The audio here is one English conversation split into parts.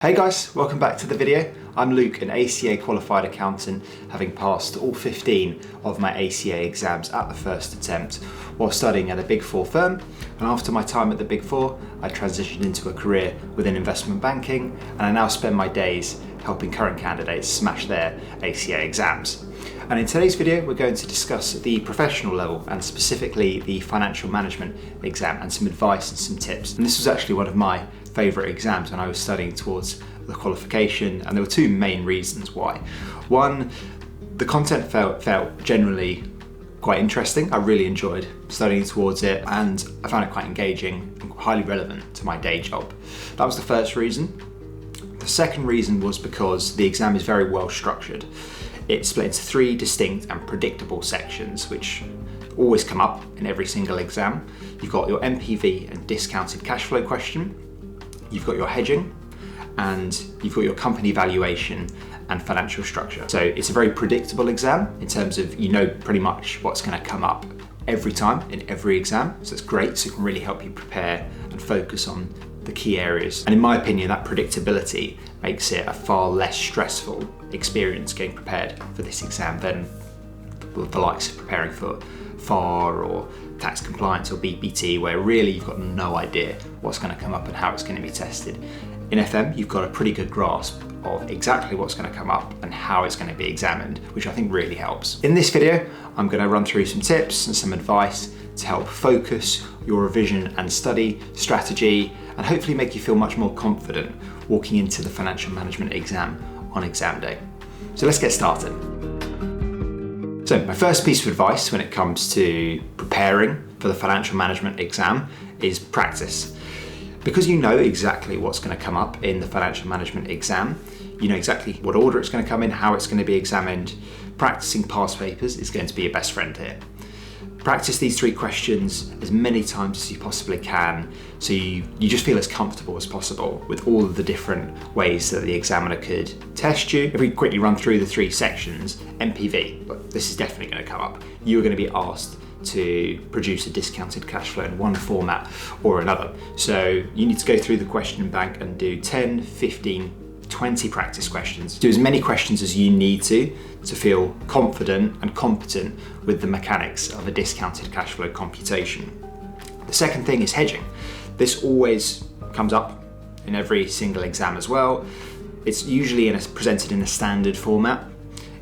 Hey guys, welcome back to the video. I'm Luke, an ACA qualified accountant, having passed all 15 of my ACA exams at the first attempt while studying at a Big Four firm. And after my time at the Big Four, I transitioned into a career within investment banking, and I now spend my days helping current candidates smash their ACA exams. And in today's video, we're going to discuss the professional level and specifically the financial management exam and some advice and some tips. And this was actually one of my favourite exams when I was studying towards the qualification, and there were two main reasons why. One, the content felt generally quite interesting. I really enjoyed studying towards it, and I found it quite engaging and highly relevant to my day job. That was the first reason. The second reason was because the exam is very well structured. It's split into three distinct and predictable sections, which always come up in every single exam. You've got your MPV and discounted cash flow question, you've got your hedging, and you've got your company valuation and financial structure. So it's a very predictable exam in terms of you know pretty much what's going to come up every time in every exam. So it's great, so it can really help you prepare and focus on the key areas. And in my opinion, that predictability makes it a far less stressful experience getting prepared for this exam than the likes of preparing for FAR or tax compliance or BPT, where really you've got no idea what's going to come up and how it's going to be tested. In FM, you've got a pretty good grasp of exactly what's going to come up and how it's going to be examined, which I think really helps. In this video, I'm going to run through some tips and some advice to help focus your revision and study strategy and hopefully make you feel much more confident walking into the financial management exam on exam day. So let's get started. So my first piece of advice when it comes to preparing for the financial management exam is practice. Because you know exactly what's going to come up in the financial management exam, you know exactly what order it's going to come in, how it's going to be examined, practicing past papers is going to be your best friend here. Practice these three questions as many times as you possibly can so you just feel as comfortable as possible with all of the different ways that the examiner could test you. If we quickly run through the three sections, MPV, but this is definitely going to come up. You are going to be asked to produce a discounted cash flow in one format or another. So you need to go through the question bank and do 10, 15, 20 practice questions. Do as many questions as you need to feel confident and competent with the mechanics of a discounted cash flow computation. The second thing is hedging. This always comes up in every single exam as well. It's usually presented in a standard format.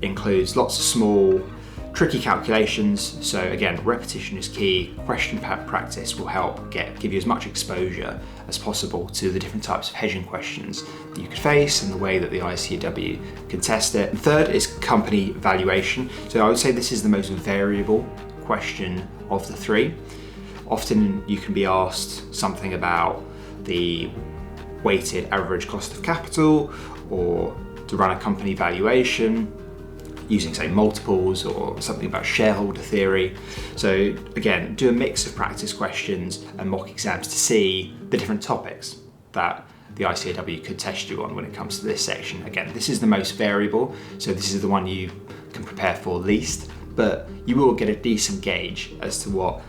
It includes lots of small, tricky calculations. So again, repetition is key. Question practice will help give you as much exposure as possible to the different types of hedging questions that you could face and the way that the ICAEW can test it. And third is company valuation. So I would say this is the most variable question of the three. Often you can be asked something about the weighted average cost of capital, or to run a company valuation using, say, multiples, or something about shareholder theory. So again, do a mix of practice questions and mock exams to see the different topics that the ICAEW could test you on when it comes to this section. Again, this is the most variable, so this is the one you can prepare for least, but you will get a decent gauge as to what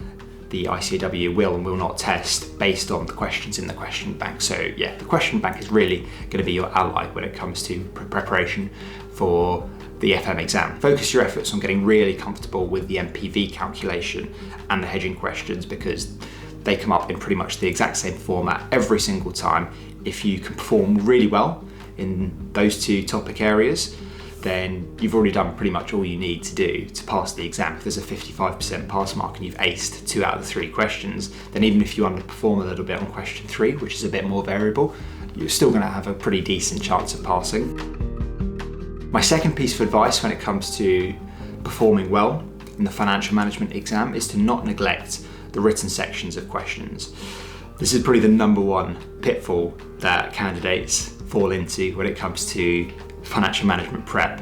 the ICAEW will and will not test based on the questions in the question bank. So yeah, the question bank is really going to be your ally when it comes to preparation for the FM exam. Focus your efforts on getting really comfortable with the MPV calculation and the hedging questions, because they come up in pretty much the exact same format every single time. If you can perform really well in those two topic areas, then you've already done pretty much all you need to do to pass the exam. If there's a 55% pass mark and you've aced 2 out of the 3 questions, then even if you underperform a little bit on question 3, which is a bit more variable, you're still going to have a pretty decent chance of passing. My second piece of advice when it comes to performing well in the financial management exam is to not neglect the written sections of questions. This is probably the number one pitfall that candidates fall into when it comes to financial management prep,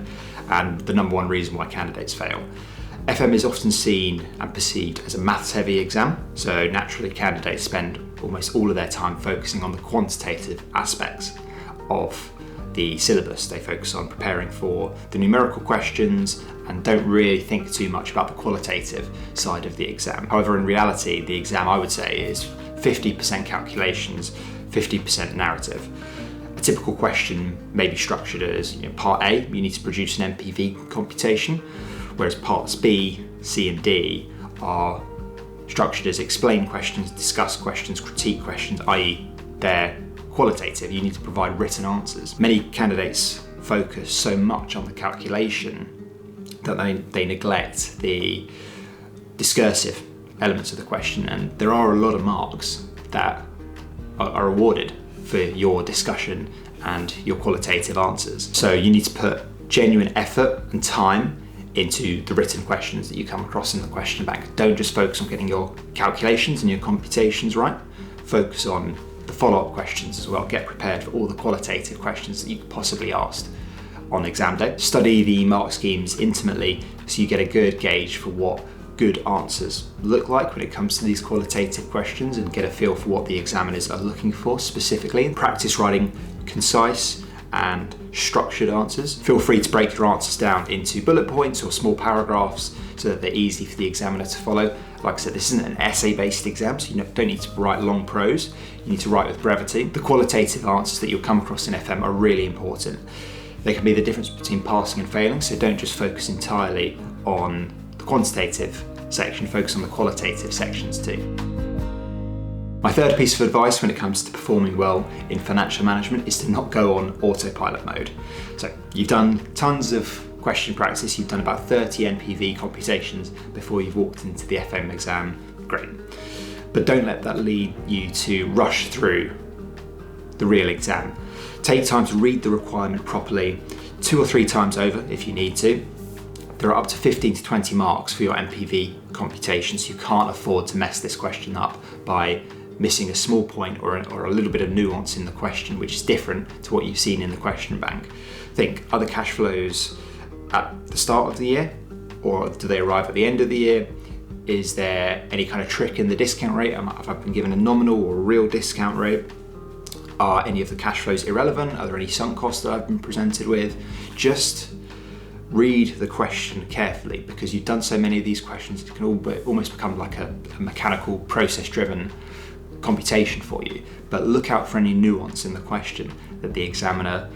and the number one reason why candidates fail. FM is often seen and perceived as a maths heavy exam, so naturally candidates spend almost all of their time focusing on the quantitative aspects of the syllabus. They focus on preparing for the numerical questions and don't really think too much about the qualitative side of the exam. However, in reality, the exam, I would say, is 50% calculations, 50% narrative. typical question may be structured as, part A, you need to produce an MPV computation, whereas parts B, C and D are structured as explain questions, discuss questions, critique questions, i.e. they're qualitative. You need to provide written answers. Many candidates focus so much on the calculation that they neglect the discursive elements of the question, and there are a lot of marks that are awarded for your discussion and your qualitative answers. So you need to put genuine effort and time into the written questions that you come across in the question bank. Don't just focus on getting your calculations and your computations right. Focus on the follow-up questions as well. Get prepared for all the qualitative questions that you could possibly ask on exam day. Study the mark schemes intimately so you get a good gauge for what good answers look like when it comes to these qualitative questions, and get a feel for what the examiners are looking for specifically. And practice writing concise and structured answers. Feel free to break your answers down into bullet points or small paragraphs so that they're easy for the examiner to follow. Like I said, this isn't an essay-based exam, so you don't need to write long prose. You need to write with brevity. The qualitative answers that you'll come across in FM are really important. They can be the difference between passing and failing, so don't just focus entirely on the quantitative section, focus on the qualitative sections too. My third piece of advice when it comes to performing well in financial management is to not go on autopilot mode. So you've done tons of question practice, you've done about 30 NPV computations before you've walked into the FM exam, great. But don't let that lead you to rush through the real exam. Take time to read the requirement properly, 2 or 3 times over if you need to. There are up to 15 to 20 marks for your NPV computations. You can't afford to mess this question up by missing a small point or a little bit of nuance in the question, which is different to what you've seen in the question bank. Think, are the cash flows at the start of the year, or do they arrive at the end of the year? Is there any kind of trick in the discount rate? Have I been given a nominal or a real discount rate? Are any of the cash flows irrelevant? Are there any sunk costs that I've been presented with? Just read the question carefully, because you've done so many of these questions, it can almost become like a mechanical, process-driven computation for you. But look out for any nuance in the question that the examiner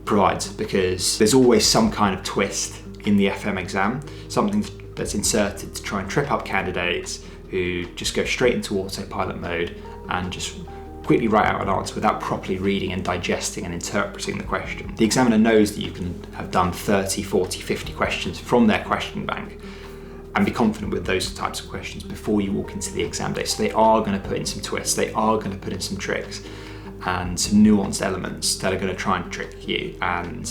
provides, because there's always some kind of twist in the FM exam, something that's inserted to try and trip up candidates who just go straight into autopilot mode and just quickly write out an answer without properly reading and digesting and interpreting the question. The examiner knows that you can have done 30, 40, 50 questions from their question bank and be confident with those types of questions before you walk into the exam day. So they are going to put in some twists, they are going to put in some tricks and some nuanced elements that are going to try and trick you and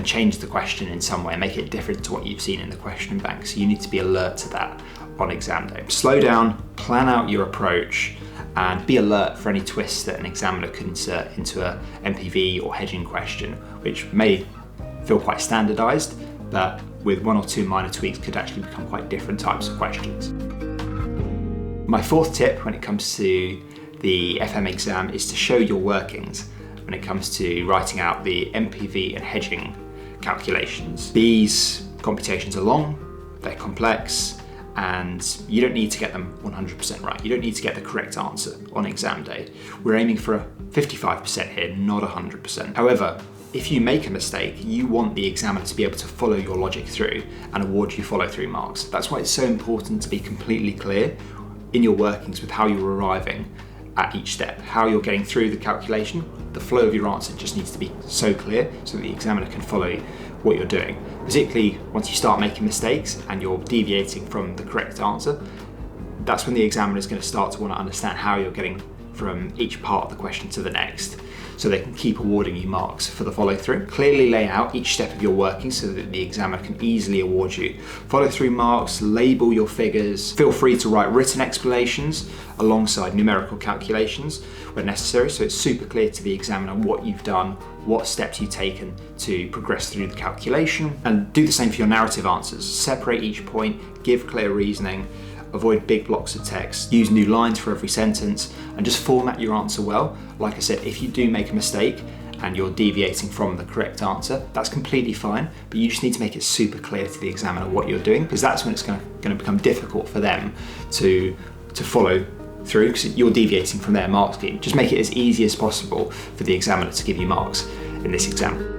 change the question in some way, make it different to what you've seen in the question bank. So you need to be alert to that on exam day. Slow down, plan out your approach, and be alert for any twists that an examiner could insert into a MPV or hedging question, which may feel quite standardized, but with 1 or 2 minor tweaks could actually become quite different types of questions. My fourth tip when it comes to the FM exam is to show your workings when it comes to writing out the MPV and hedging calculations. These computations are long, they're complex, and you don't need to get them 100% right. You don't need to get the correct answer on exam day. We're aiming for a 55% here, not 100%. However, if you make a mistake, you want the examiner to be able to follow your logic through and award you follow-through marks. That's why it's so important to be completely clear in your workings with how you're arriving at each step, how you're getting through the calculation. The flow of your answer just needs to be so clear so that the examiner can follow what you're doing. Particularly once you start making mistakes and you're deviating from the correct answer, that's when the examiner is going to start to want to understand how you're getting from each part of the question to the next, so they can keep awarding you marks for the follow-through. Clearly lay out each step of your working so that the examiner can easily award you follow-through marks, label your figures. Feel free to write written explanations alongside numerical calculations when necessary, so it's super clear to the examiner what you've done, what steps you've taken to progress through the calculation. And do the same for your narrative answers. Separate each point, give clear reasoning, avoid big blocks of text, use new lines for every sentence, and just format your answer well. Like I said, if you do make a mistake and you're deviating from the correct answer, that's completely fine, but you just need to make it super clear to the examiner what you're doing, because that's when it's going to become difficult for them to follow through because you're deviating from their mark scheme. Just make it as easy as possible for the examiner to give you marks in this exam.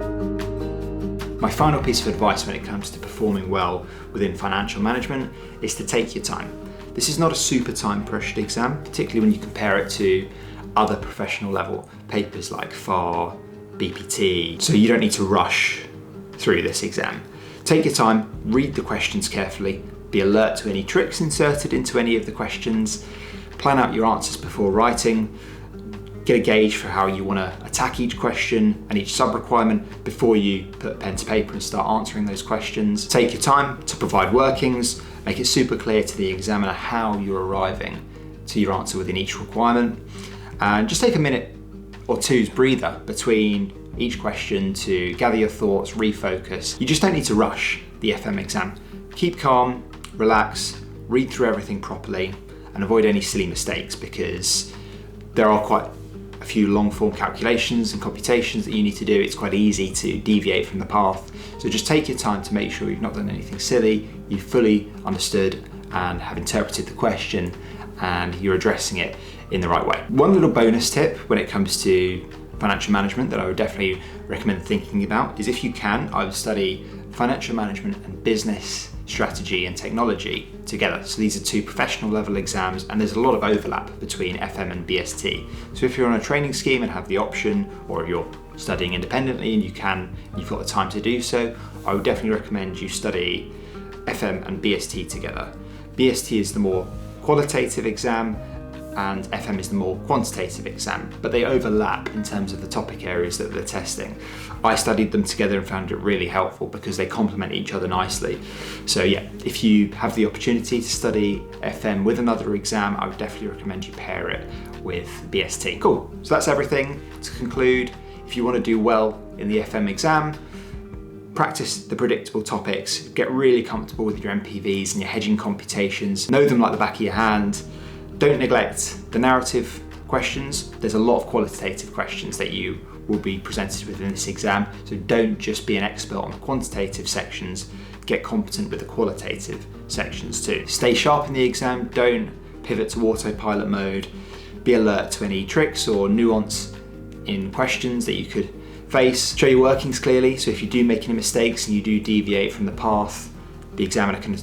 My final piece of advice when it comes to performing well within financial management is to take your time. This is not a super time pressured exam, particularly when you compare it to other professional level papers like FAR, BPT, so you don't need to rush through this exam. Take your time, read the questions carefully, be alert to any tricks inserted into any of the questions, plan out your answers before writing, get a gauge for how you want to attack each question and each sub-requirement before you put pen to paper and start answering those questions. Take your time to provide workings, make it super clear to the examiner how you're arriving to your answer within each requirement, and just take a minute or two's breather between each question to gather your thoughts, refocus. You just don't need to rush the FM exam. Keep calm, relax, read through everything properly, and avoid any silly mistakes because there are quite a few long form calculations and computations that you need to do. It's quite easy to deviate from the path. So just take your time to make sure you've not done anything silly, you've fully understood and have interpreted the question and you're addressing it in the right way. One little bonus tip when it comes to financial management that I would definitely recommend thinking about is if you can, I would study financial management and business strategy and technology together. So these are two professional level exams and there's a lot of overlap between FM and BST. So if you're on a training scheme and have the option, or if you're studying independently and you've got the time to do so, I would definitely recommend you study FM and BST together. BST is the more qualitative exam and FM is the more quantitative exam, but they overlap in terms of the topic areas that they're testing. I studied them together and found it really helpful because they complement each other nicely. So yeah, if you have the opportunity to study FM with another exam, I would definitely recommend you pair it with BST. Cool, so that's everything. To conclude, if you want to do well in the FM exam, practice the predictable topics, get really comfortable with your MPVs and your hedging computations, know them like the back of your hand. Don't neglect the narrative questions. There's a lot of qualitative questions that you will be presented with in this exam, so don't just be an expert on the quantitative sections, get competent with the qualitative sections too. Stay sharp in the exam, don't pivot to autopilot mode, be alert to any tricks or nuance in questions that you could face. Show your workings clearly, so if you do make any mistakes and you do deviate from the path, the examiner can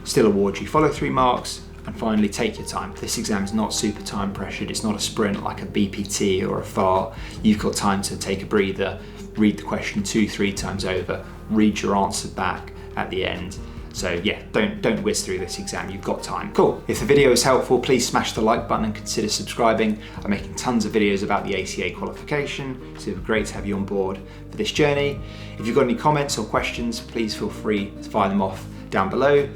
still award you follow-through marks. And finally, take your time. This exam is not super time pressured. It's not a sprint like a BPT or a FAR. You've got time to take a breather, read the question 2-3 times over, read your answer back at the end. So yeah, don't whiz through this exam, you've got time. Cool, if the video is helpful, please smash the like button and consider subscribing. I'm making tons of videos about the ACA qualification, so it'd be great to have you on board for this journey. If you've got any comments or questions, please feel free to fire them off down below.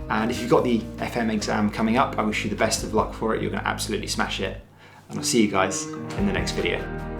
And if you've got the FM exam coming up, I wish you the best of luck for it. You're going to absolutely smash it. And I'll see you guys in the next video.